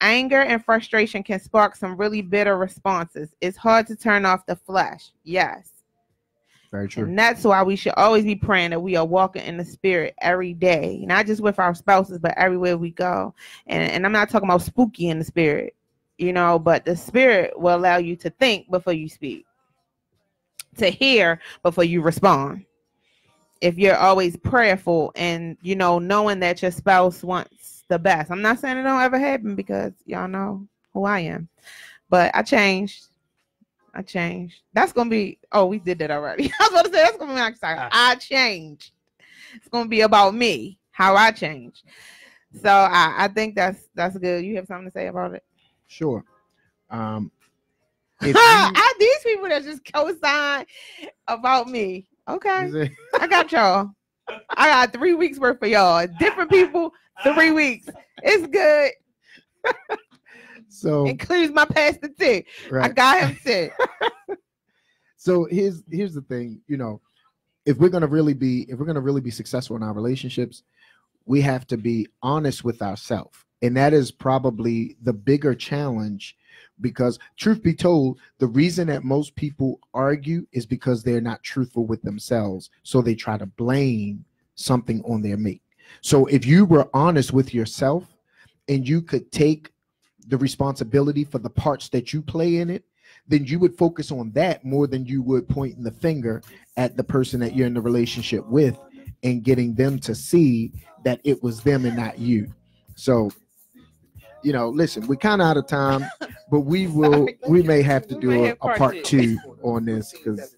Anger and frustration can spark some really bitter responses. It's hard to turn off the flesh. Yes. Very true. And that's why we should always be praying that we are walking in the spirit every day, not just with our spouses, but everywhere we go. And I'm not talking about spooky in the spirit, you know, but the spirit will allow you to think before you speak, to hear before you respond. If you're always prayerful and, you know, knowing that your spouse wants the best. I'm not saying it don't ever happen because y'all know who I am, but I changed. That's going to be, oh, we did that already. I was about to say, that's going to be next time. I changed. It's going to be about me, how I changed. So I think that's good. You have something to say about it? Sure. These people that just co-sign about me. Okay. I got y'all. I got 3 weeks worth for y'all. Different people, 3 weeks. It's good. So includes my pastor too. Right. I got him too. So here's the thing, you know, if we're gonna really be successful in our relationships, we have to be honest with ourselves. And that is probably the bigger challenge, because truth be told, the reason that most people argue is because they're not truthful with themselves. So they try to blame something on their mate. So if you were honest with yourself and you could take the responsibility for the parts that you play in it, then you would focus on that more than you would pointing the finger at the person that you're in the relationship with and getting them to see that it was them and not you. So, you know, listen, we're kind of out of time, but we may have to do a part two on this, because,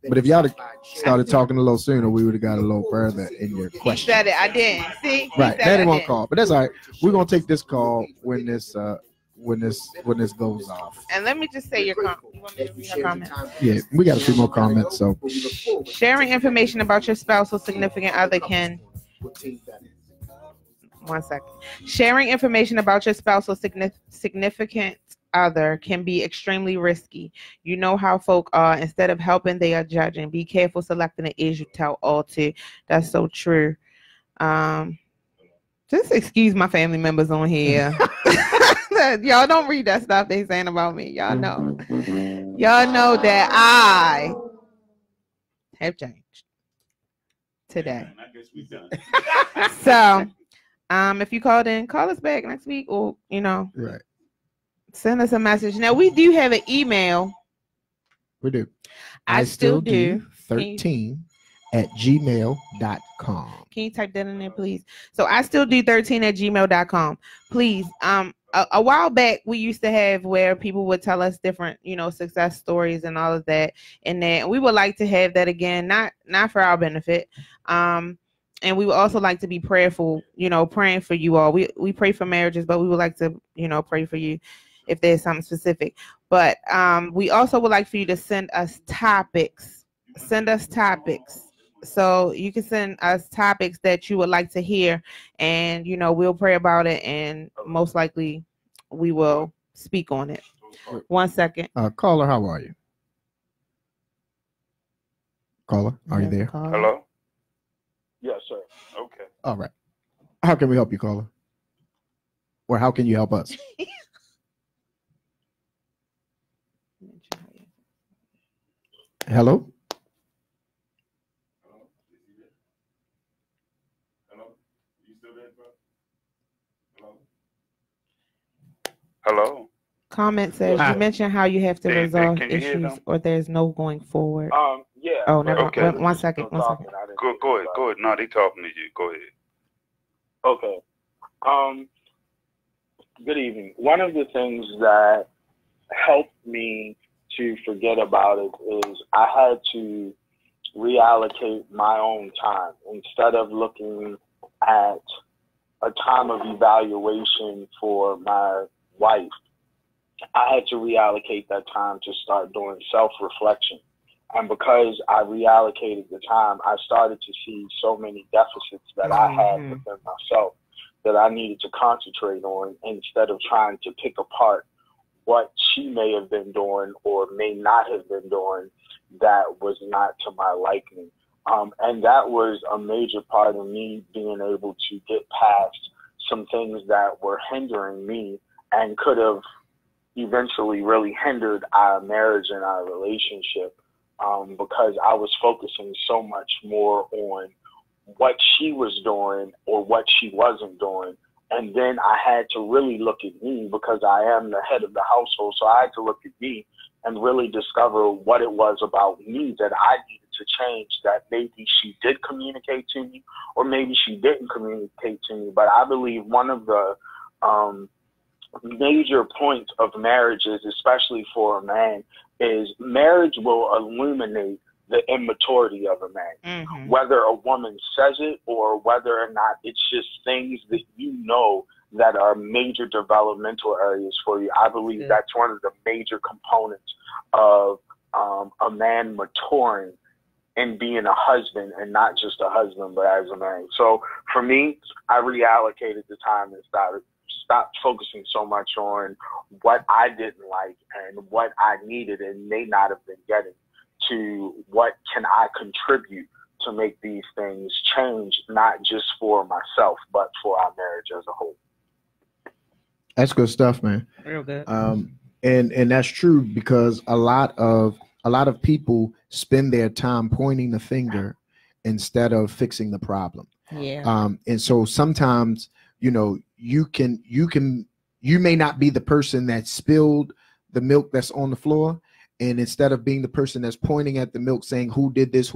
but if y'all started talking a little sooner, we would have got a little further in your question. He said it. I didn't. See? Right. That ain't one call, but that's all right. We're gonna take this call when this goes off. And let me just say your comment. You want me to read your comment? Yeah, we got a few more comments. So sharing information about your spouse or significant other can. 1 second. Sharing information about your spouse or significant other can be extremely risky. You know how folk are. Instead of helping, they are judging. Be careful selecting the ears you tell all to. That's so true. Just excuse my family members on here. Y'all don't read that stuff they saying about me. Y'all know that I have changed today. I guess we done. So, if you called in, call us back next week, or right, send us a message. Now we do have an email. We do. I still do 13@gmail.com. Can you type that in there, please? So I still do 13@gmail.com. Please. A while back we used to have where people would tell us different, success stories and all of that. And then we would like to have that again, not for our benefit. And we would also like to be prayerful, praying for you all. We pray for marriages, but we would like to, pray for you if there's something specific. But we also would like for you to send us topics. Send us topics. So you can send us topics that you would like to hear, and we'll pray about it, and most likely we will speak on it. 1 second. Caller, how are you? Caller, are you there? Hello? Yes, sir. Okay. All right. How can we help you, caller? Or how can you help us? Hello? Hello. Comment says you mentioned how you have to resolve issues, or there's no going forward. Yeah. Oh, never. Okay. One second. Go ahead. Go ahead. No, they talking to you. Go ahead. Okay. Good evening. One of the things that helped me to forget about it is I had to reallocate my own time. Instead of looking at a time of evaluation for my wife, I had to reallocate that time to start doing self-reflection. And because I reallocated the time, I started to see so many deficits that I had within myself that I needed to concentrate on, instead of trying to pick apart what she may have been doing or may not have been doing that was not to my liking. And that was a major part of me being able to get past some things that were hindering me and could have eventually really hindered our marriage and our relationship, because I was focusing so much more on what she was doing or what she wasn't doing. And then I had to really look at me, because I am the head of the household. So I had to look at me and really discover what it was about me that I needed to change, that maybe she did communicate to me or maybe she didn't communicate to me. But I believe one of the major points of marriages, especially for a man, is marriage will illuminate the immaturity of a man, whether a woman says it or whether or not it's just things that that are major developmental areas for you. I believe that's one of the major components of a man maturing and being a husband, and not just a husband, but as a man. So for me, I reallocated the time and stopped focusing so much on what I didn't like and what I needed and may not have been getting, to what can I contribute to make these things change, not just for myself, but for our marriage as a whole. That's good stuff, man. Real good. And that's true, because a lot of people spend their time pointing the finger instead of fixing the problem. Yeah. And so sometimes, you know, you may not be the person that spilled the milk that's on the floor. And instead of being the person that's pointing at the milk saying, who did this,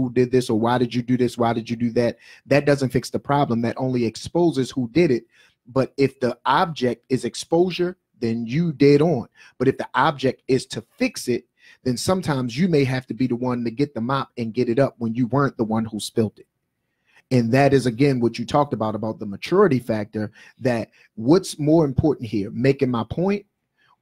or why did you do this, why did you do that? That doesn't fix the problem. That only exposes who did it. But if the object is exposure, then you dead on. But if the object is to fix it, then sometimes you may have to be the one to get the mop and get it up when you weren't the one who spilled it. And that is, again, what you talked about the maturity factor, that what's more important here, making my point,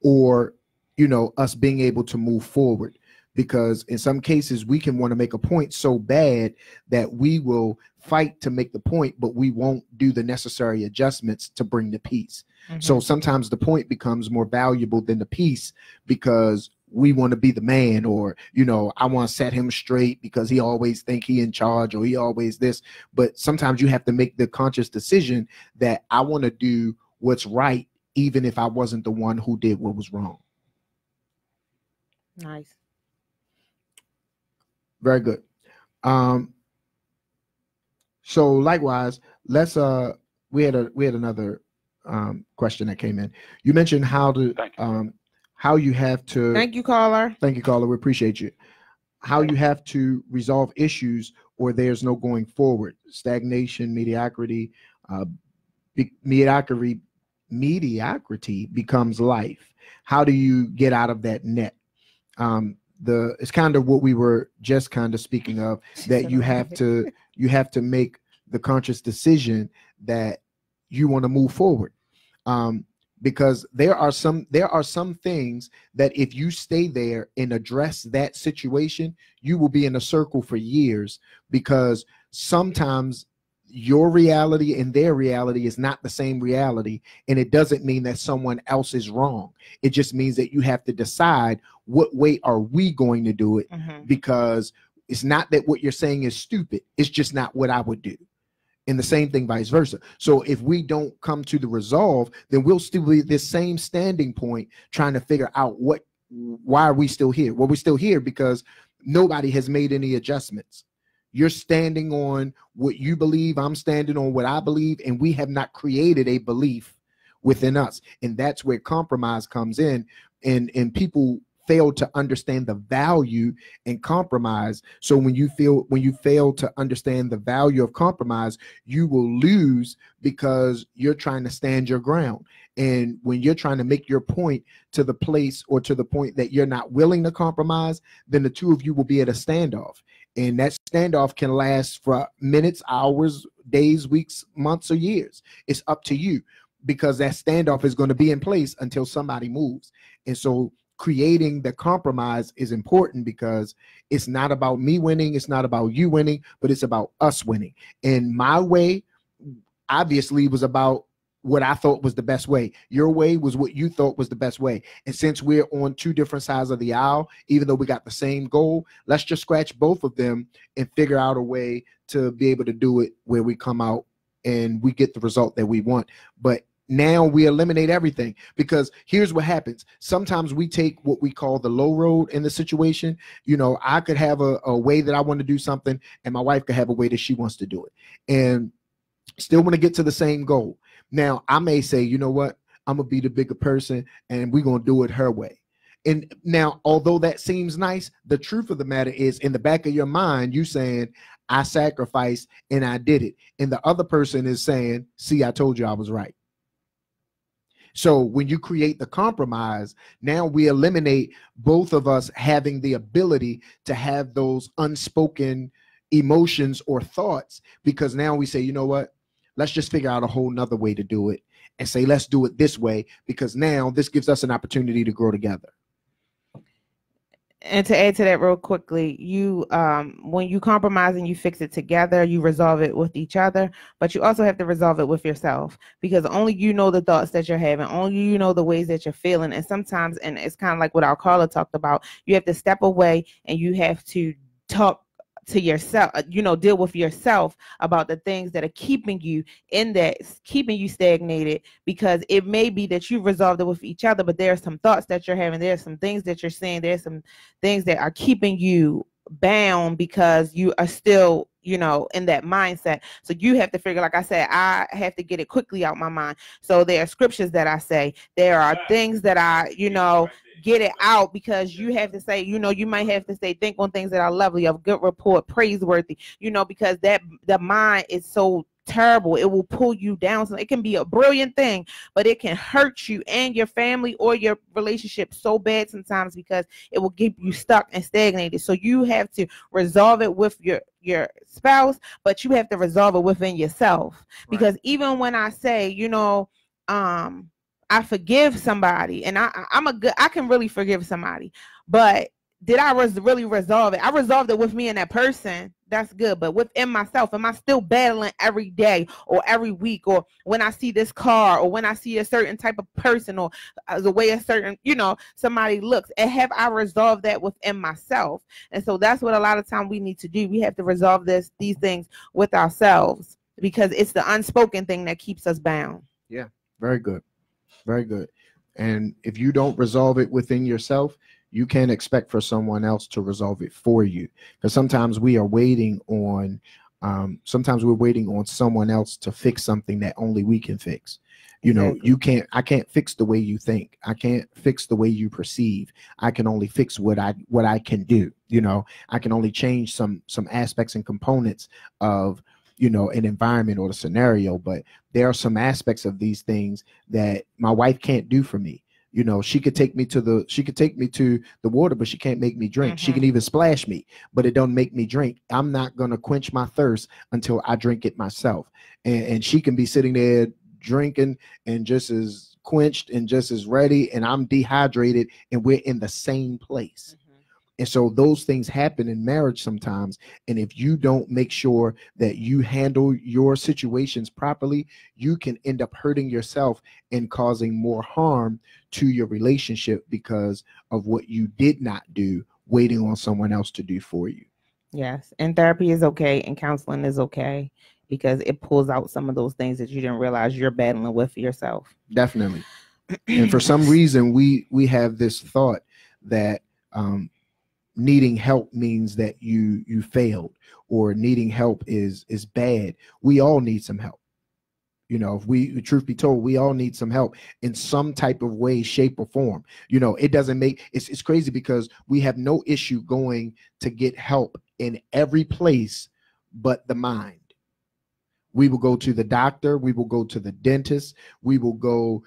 or, you know, us being able to move forward? Because in some cases we can want to make a point so bad that we will fight to make the point, but we won't do the necessary adjustments to bring the peace. So sometimes the point becomes more valuable than the peace, because we want to be the man, or, you know, I want to set him straight because he always think he in charge, or he always this. But sometimes you have to make the conscious decision that I want to do what's right, even if I wasn't the one who did what was wrong. Nice. Very good. So likewise, let's we had another question that came in. You mentioned how you have to. Thank you, caller. Thank you, caller. We appreciate you. How you have to resolve issues, or there's no going forward. Stagnation, mediocrity, mediocrity becomes life. How do you get out of that net? It's kind of what we were just kind of speaking of, that you have to make the conscious decision that you want to move forward. Because there are some things that if you stay there and address that situation, you will be in a circle for years, because sometimes your reality and their reality is not the same reality. And it doesn't mean that someone else is wrong. It just means that you have to decide, what way are we going to do it? Because it's not that what you're saying is stupid. It's just not what I would do. And the same thing vice versa. So if we don't come to the resolve, then we'll still be this same standing point, trying to figure out why are we still here? Well, we're still here because nobody has made any adjustments. You're standing on what you believe, I'm standing on what I believe, and we have not created a belief within us. And that's where compromise comes in, and people fail to understand the value in compromise. So when you fail to understand the value of compromise, you will lose, because you're trying to stand your ground. And when you're trying to make your point to the place, or to the point that you're not willing to compromise, then the two of you will be at a standoff. And that standoff can last for minutes, hours, days, weeks, months, or years. It's up to you, because that standoff is going to be in place until somebody moves. And so creating the compromise is important, because it's not about me winning, it's not about you winning, but it's about us winning. And my way obviously was about what I thought was the best way. Your way was what you thought was the best way. And since we're on two different sides of the aisle, even though we got the same goal, let's just scratch both of them and figure out a way to be able to do it where we come out and we get the result that we want. But now we eliminate everything, because here's what happens. Sometimes we take what we call the low road in the situation. You know, I could have a way that I want to do something, and my wife could have a way that she wants to do it, and still want to get to the same goal. Now, I may say, you know what, I'm going to be the bigger person, and we're going to do it her way. And now, although that seems nice, the truth of the matter is, in the back of your mind, you saying, I sacrificed and I did it. And the other person is saying, see, I told you I was right. So when you create the compromise, now we eliminate both of us having the ability to have those unspoken emotions or thoughts, because now we say, you know what, let's just figure out a whole nother way to do it, and say, let's do it this way, because now this gives us an opportunity to grow together. And to add to that real quickly, you when you compromise and you fix it together, you resolve it with each other, but you also have to resolve it with yourself, because only you know the thoughts that you're having, only you know the ways that you're feeling. And sometimes, and it's kind of like what our caller talked about, you have to step away and you have to talk to yourself, deal with yourself about the things that are keeping you in that, keeping you stagnated, because it may be that you've resolved it with each other, but there are some thoughts that you're having, there's some things that you're saying, there's some things that are keeping you bound because you are still in that mindset. So you have to figure, like I said, I have to get it quickly out my mind. So there are scriptures that I say, there are things that I get it out, because you have to say, you might have to say, think on things that are lovely, of good report, praiseworthy, because the mind is so terrible. It will pull you down. So it can be a brilliant thing, but it can hurt you and your family or your relationship so bad sometimes, because it will keep you stuck and stagnated. So you have to resolve it with your spouse, but you have to resolve it within yourself. Because even when I say, I forgive somebody, and I can really forgive somebody, but did I really resolve it? I resolved it with me and that person. That's good. But within myself, am I still battling every day or every week, or when I see this car, or when I see a certain type of person, or the way a certain, somebody looks, and have I resolved that within myself? And so that's what a lot of time we need to do. We have to resolve these things with ourselves, because it's the unspoken thing that keeps us bound. Yeah. Very good. Very good. And if you don't resolve it within yourself, you can't expect for someone else to resolve it for you. Because sometimes we are waiting on, we're waiting on someone else to fix something that only we can fix. Exactly. I can't fix the way you think. I can't fix the way you perceive. I can only fix what I can do. I can only change some aspects and components of an environment or the scenario, but there are some aspects of these things that my wife can't do for me. She could take me to the water, but she can't make me drink. Mm-hmm. She can even splash me, but it don't make me drink. I'm not going to quench my thirst until I drink it myself. And she can be sitting there drinking and just as quenched and just as ready, and I'm dehydrated, and we're in the same place. Mm-hmm. And so those things happen in marriage sometimes. And if you don't make sure that you handle your situations properly, you can end up hurting yourself and causing more harm to your relationship because of what you did not do, waiting on someone else to do for you. Yes. And therapy is okay, and counseling is okay, because it pulls out some of those things that you didn't realize you're battling with yourself. Definitely. And for some reason, we have this thought that needing help means that you failed, or needing help is bad. We all need some help. If we, truth be told, we all need some help in some type of way, shape, or form. It doesn't make it's crazy, because we have no issue going to get help in every place but the mind. We will go to the doctor. We will go to the dentist. We will go,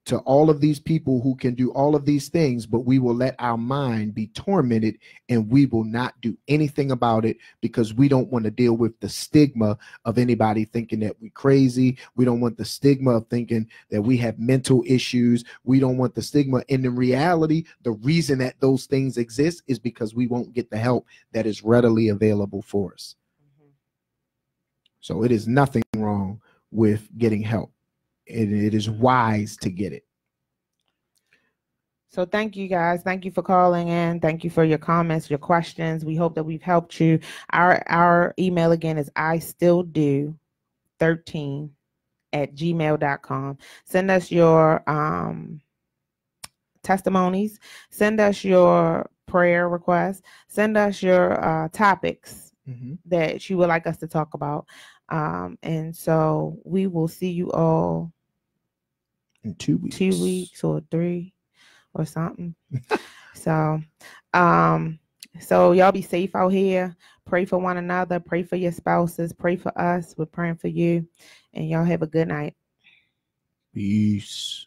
to all of these people who can do all of these things, but we will let our mind be tormented, and we will not do anything about it, because we don't want to deal with the stigma of anybody thinking that we're crazy. We don't want the stigma of thinking that we have mental issues. We don't want the stigma. And in reality, the reason that those things exist is because we won't get the help that is readily available for us. So it is nothing wrong with getting help. It is wise to get it. So thank you, guys. Thank you for calling in. Thank you for your comments, your questions. We hope that we've helped you. Our email again is istilldo13@gmail.com. Send us your testimonies. Send us your prayer requests. Send us your topics that you would like us to talk about. And so we will see you all in 2 weeks. 2 weeks or 3 or something. So y'all be safe out here. Pray for one another. Pray for your spouses. Pray for us. We're praying for you. And y'all have a good night. Peace.